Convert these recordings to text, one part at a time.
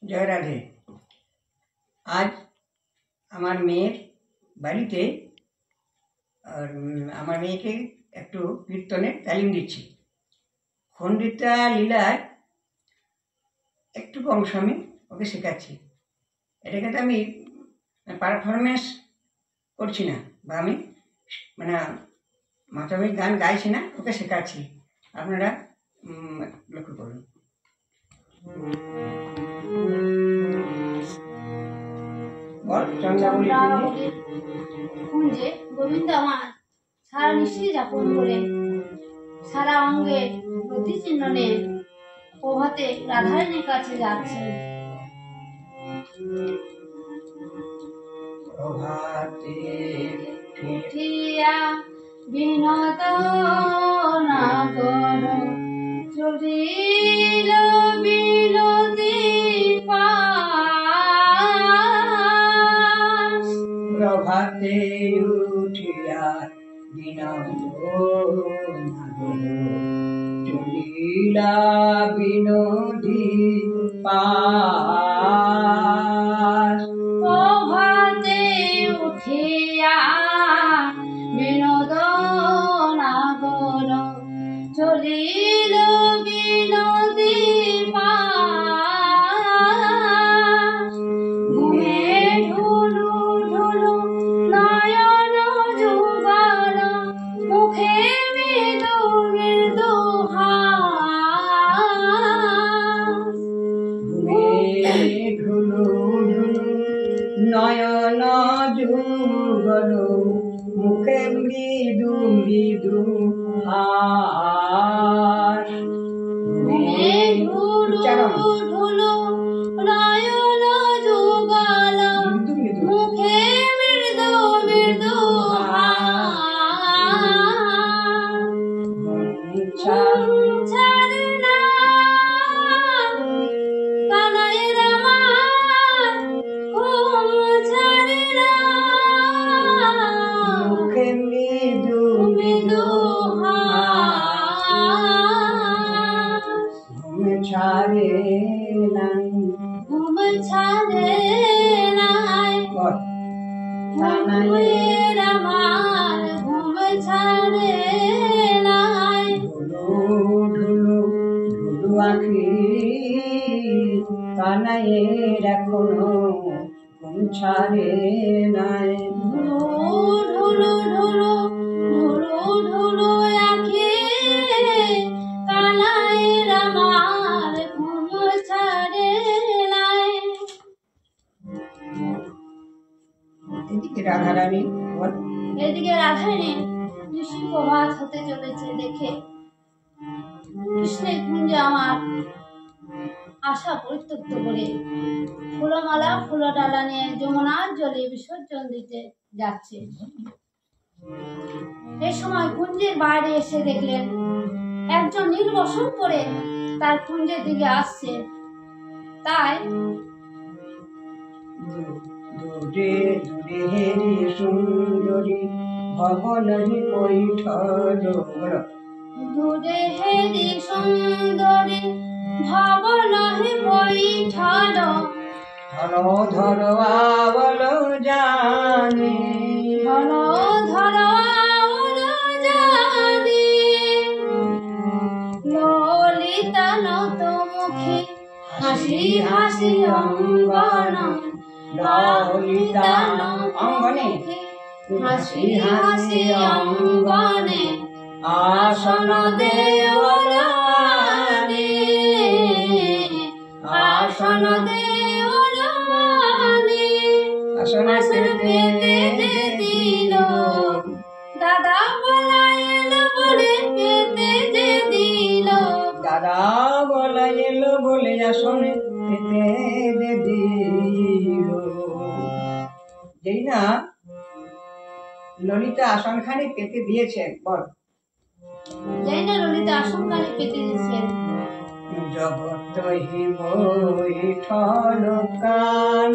জয় রাধে। আজ আমার মেয়ের বাড়িতে আমার মেয়েকে একটু কীর্তনের তালিম দিচ্ছি। খণ্ডিতা লীলার একটু অংশ আমি ওকে শেখাচ্ছি। এটাকে তো আমি পারফরমেন্স করছি না, বা আমি মাধ্যমিক গান গাইছি না, ওকে শেখাচ্ছি। আপনারা লক্ষ্য করুন। কুঞ্জে গোবিন্দ আমার সারা নিশ্চয় যাপন করে সারা অঙ্গে প্রতি চিহ্ন নিয়ে প্রভাতে রাধারানীর কাছে যাচ্ছে। প্রভাতে উঠিয়া বিনোদ নাগর চলিল বিনোদী পাশ। প্রভাতে উঠিয়া বিনোদ নাগর চলিলা বিনোদী পাশ। প্রভাতে উঠিয়া বিনোদ নাগর চলিল বিনোদী পাশ। ঘুমে ঢুলু ঢুলু নয়ন যুগল মুখে মৃদু মৃদু হাস। ঘুমে ঢুলু ঢুলু নয়ন যুগল মুখে মৃদু মৃদু হাস। ঘুমে ঢুলু ঢুলু নয়ন যুগল মুখে মৃদু মৃদু হাস। ছাড়না কানাইয়ের আমার ঘুম ছাড়না মুখে মৃদু মৃদু হাস। ঘুম ছাড়ে নাই, ঘুম ছাড়ে নাই কানাইয়ের আমার ঘুম ছাড়ে নাই। ঢুলু ঢুলু ঢুলু আঁখি কানাইয়ের এখনো ঘুম ছাড়ে নাই। ঢুলু ঢুলু ঢুলু ঢুলু ঢুলু আঁখি কানাইয়ের আমার ঘুম ছাড়ে নাই। এদিকে রাধারানী বল। এদিকে রাধারানী নিশি প্রভাত হতে চলেছে দেখে কৃষ্ণের কুঞ্জে আমার আশা পরিত্যক্ত করে ফুলমালা ফুলডালা নিয়ে যমুনার জলে বিসর্জন দিতে যাচ্ছে। এই সময় কুঞ্জের বাইরে এসে দেখলেন একজন নীল বসন পরে তার কুঞ্জের দিকে আসছে। তাই দূরে দূরে হেরি সুন্দরী ভবনরি কৈঠল। দূরে হেরি সুন্দরী ভবনহি বৈঠল। ধর ধর আবল জানে, ধর ধর আউল জানি। ললিতা নত মুখে হাসি হাসি অঙ্গন। ললিতা অঙ্গনে হাসি হাসি অঙ্গনে আসন দেওয়ানে। আসন দেওয়ানে আসন পেতে যে দিল। দাদা বলাইল বলে পেতে যে দিল। দাদা বলা এলো বলে আসনে পেতে দে দিল। যেই না ললিতা আসনখানি পেতে দিয়েছেন, বল। যাই না ললিতা আসনখানি পেতে দিয়েছেন। জগত হি বৈঠল কান,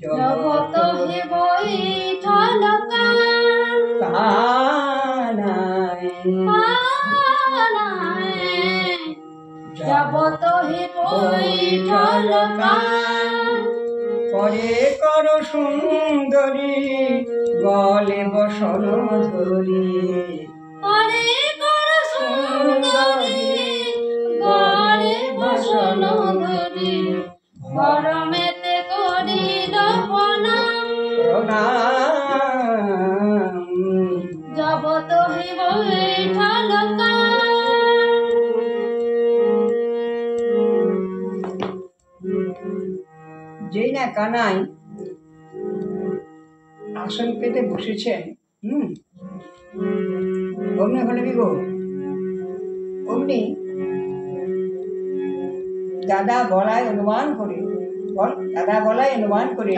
জগত হে বৈঠল কান। কানাই কানাই জগত হে বৈঠল পরে কর সুন্দরী গলে বসন ধরি পরে কর সুন্দরী গলে বসন ধরি গরমেতে করিল প্রণাম প্রণাম জগত হে বৈঠল যেই না কানাই আসন পেতে বসেছেন অমনি হলে কি গো অমনি দাদা বলায় অনুমান করে দাদা বলায় অনুমান করে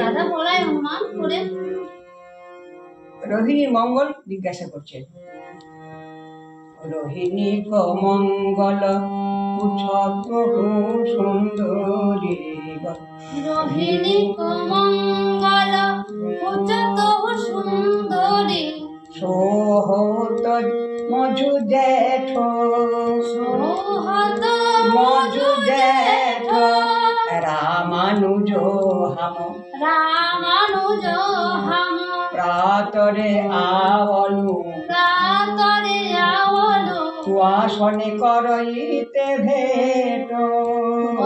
রোহিণীর মঙ্গল জিজ্ঞাসা করছেন রোহিণী মঙ্গল সুন্দরী রোহিণী মঙ্গল সুন্দরী সোহত মজু জেঠ সোহত মজু জেঠ রামানুজ হাম রামানুজ হাম প্রাতরে আওলু প্রাতরে আওলু আসনে করইতে ভেট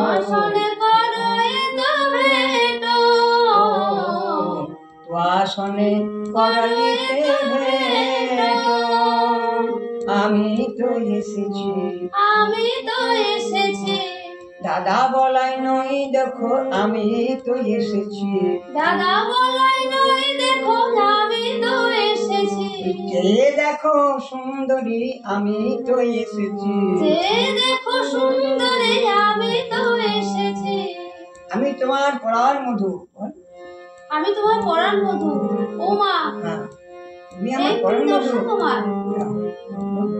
আসনে করইতে ভেট আসনে করইতে ভেট আমি তো এসেছি দাদা বলাই নই দেখো আমি তো এসেছি দাদা বলাই নই দেখো আমি তো এসেছি যে দেখো সুন্দরী আমি তো এসেছি যে দেখো সুন্দরী আমি তো এসেছি আমি তোমার পরাণ মধু আমি তোমার পরাণ মধু ও মা তুমি আমার পরাণ মধু তোমার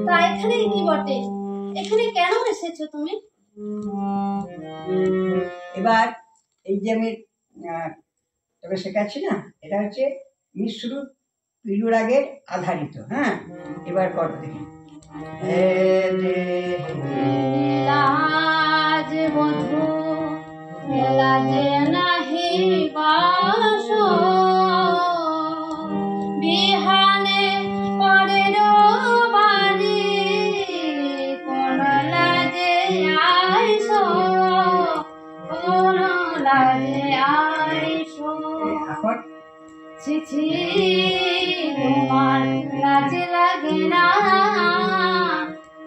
তা এখানে কি বটে এখানে কেন এসেছো তুমি এবার এই যে আমি তবে শেখাচ্ছি না এটা হচ্ছে মিশ্র পিলুর আগের আধারিত এবার কর দেখি লাজ বধু লাজে নাহি বাস বিহানে পরের বাড়ি কোন লাজে আইস কোন লাজে আইস ছিছি তোমার লাজ লাগে না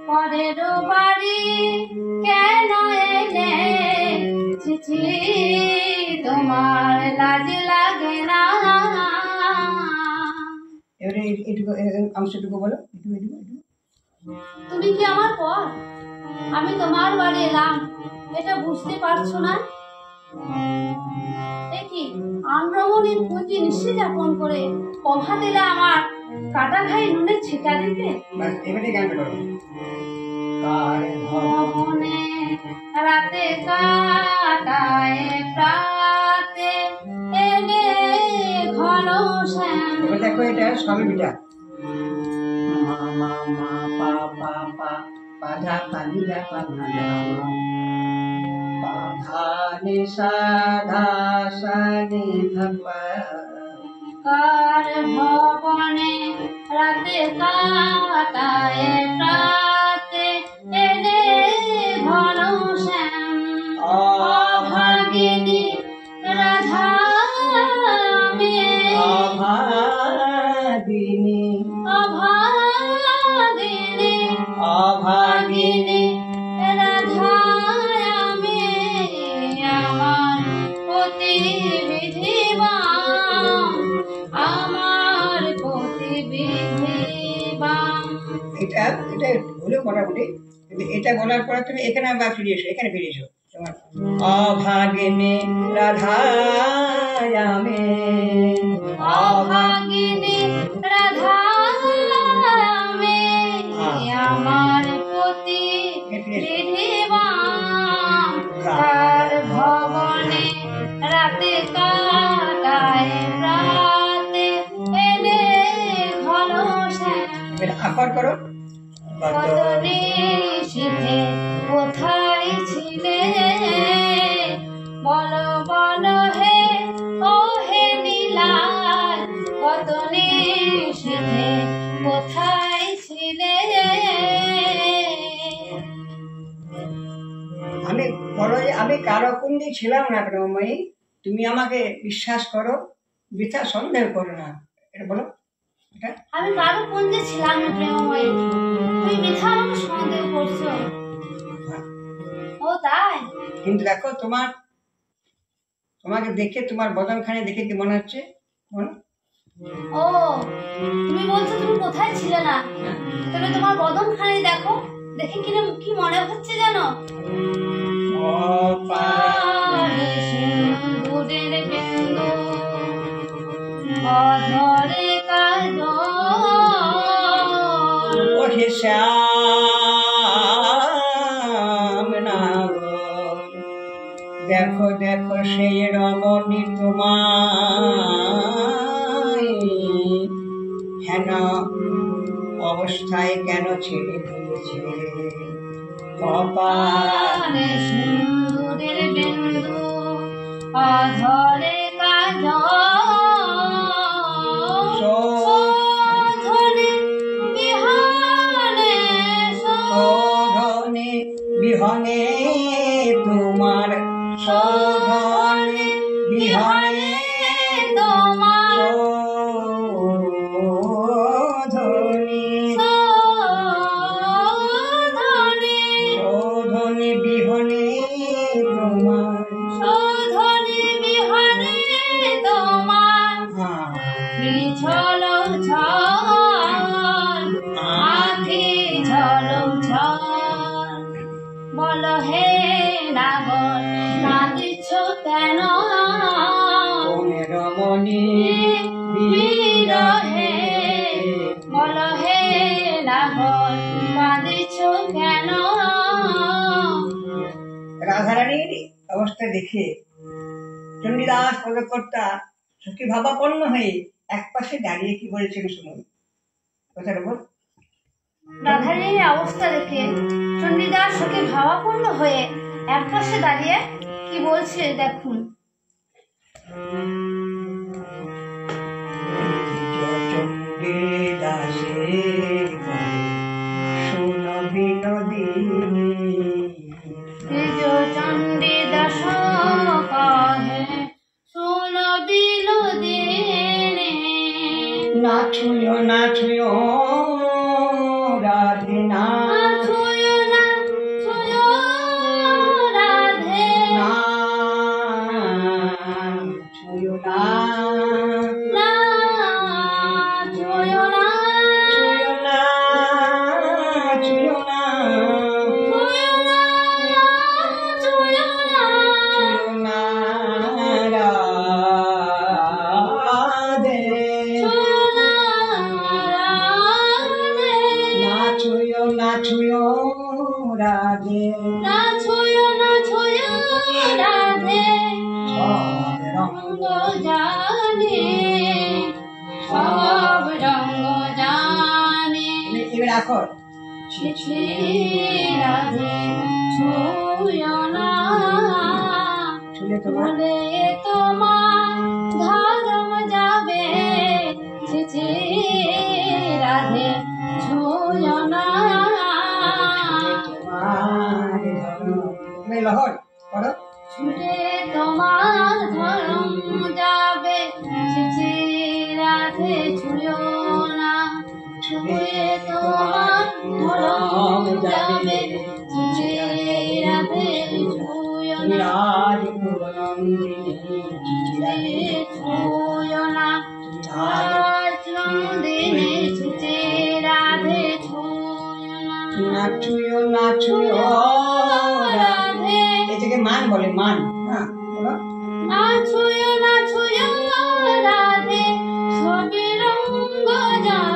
পরের বাড়ি কেন এলে ছিছি তোমার লাজ লাগে না এবারে এটুকু অংশটুকু বলো তুমি কি আমার পর আমি তোমার বাড়ি এলাম এটা বুঝতে পারছো না দেখি আম্রমণির পুঁজি নিশ্চয় যাপন করে কভা দিলে আমার কাটা খাই নুনের ছিটা দিতে এবারে গানটা করো ভবনে রাতে কাটায় প্রাতে এলে ঘন শ্যাম এবার দেখো এটা সবই বিটা মা মা মা পা পা পা পাধা পানিদা পানা পাধানে সাধা সানি ধাপা কার ভবনে রাতে কাটায় প্রাতে এলে ঘন শ্যাম অভাগিনী রাধা অভাগিনী অভাগিনী অভাগিনী রাধা আমি আমার পতি বিধিবাম আমার পতি বিধিবাম এটা হলো মোটামুটি কিন্তু এটা বলার পরে তুমি এখানে আবার ফিরে এসো এখানে ফিরে এসো তোমার অভাগিনী রাধা আমি অভাগিনী রাধা আমি আমার পতি বিধিবাম তার ভবনে রাতে কাটায় রাতে এলে ঘন শ্যাম আকর করো কত নিশীথে কোথায় ছিলে আমি কারো কুন্ডি ছিলাম না প্রেমময়ী, তুমি আমাকে বিশ্বাস করো, বৃথা সন্দেহ করো না। এটা বলো, এটা আমি কারো কুঞ্জে ছিলাম না প্রেমময়ী, তুমি বৃথা আমাকে সন্দেহ করছো। হ্যাঁ। ও তাই? কিন্তু দেখো তোমাকে দেখে, তোমার বদনখানে দেখে কি মনে হচ্ছে বলো? ও, তুমি বলছো তুমি কোথায় ছিলে না, তবে তোমার বদনখানি দেখো, দেখে কি মনে হচ্ছে জানো? কপালে সিঁদুরের বিন্দু, অধরে কাজল, ওঠে শ্যাম নাগর, দেখো দেখো সেই রমণী তোমায়, হেন অবস্থায় কেন ছেড়ে দিয়েছে? কপালে সিঁদুরের বিন্দু, অধরে কাজল, শোধনে বিহানে, শোধনে বিহনে তোমার, শোধনে বিহনে তোমার, শোধনে শোধনে বিহনে তোমার। শোধনে বিহানে তোমার, হ্যাঁ, ছল ছল আখি ছল ছল, বলো হে নাগর কাঁদিছ কেন? কোন রমণী বিরহে, বলো হে নাগর কাঁদিছ কেন? রাধারানীর অবস্থা দেখে চণ্ডীদাস পদকর্তা সখী ভাবাপন্ন হয়ে এক পাশে দাঁড়িয়ে কি বলেছেন শুনুন, কথাটা বল। রাধারানীর অবস্থা দেখে চণ্ডীদাস সখী ভাবাপন্ন হয়ে এক পাশে দাঁড়িয়ে কি বলছে দেখুন। চণ্ডীদাসে শুন বিনোদিনী, চণ্ডীদাস কহে শুন বিনোদিনী, না ছুঁয়ো না ছুঁয়ো রাধে, না ছুঁয়ো না ছুঁয়ো রাধে, না ছুঁয়ো না, না ছুঁয়ো না, ছুঁয়ো না, ছুঁয়ো না, ছুঁয়ো না, ছুঁয়ো না, ছুঁয়ো না রাধে, ছুঁয়ো না রাধে, না ছুঁয়ো না ছুঁয়ো রাধে, না ছুঁয়ো না ছুঁয়ো রাধে, সব রঙ রঙ্গ জানে, সব রঙ্গ জানে, এবার রাখো। ছি রাধে ছুঁয়ো না, ছুলে তোমার বলে তোমার ধর্ম যাবে, ছি রাধে ছুঁয়ো না, তোমার তুমি লহর করো। ছুটে তোমার ধর্ম যাবে, ছি রাধে ছুঁয়ো না, ছুঁয়ে তোমার ধর্ম যাবে, ছি রাধে ছুঁয়ো না, রাজ পুরনন্দিনী ছুঁয়ো না, রাজ নন্দিনী ছি রাধে ছুঁয়ো না, নাচুয়ো নাচুয়ো রাধে, এটাকে মান বলে, মান। হ্যাঁ বলো, না ছুঁয়ো রাধে, সবে রঙ্গ জানে,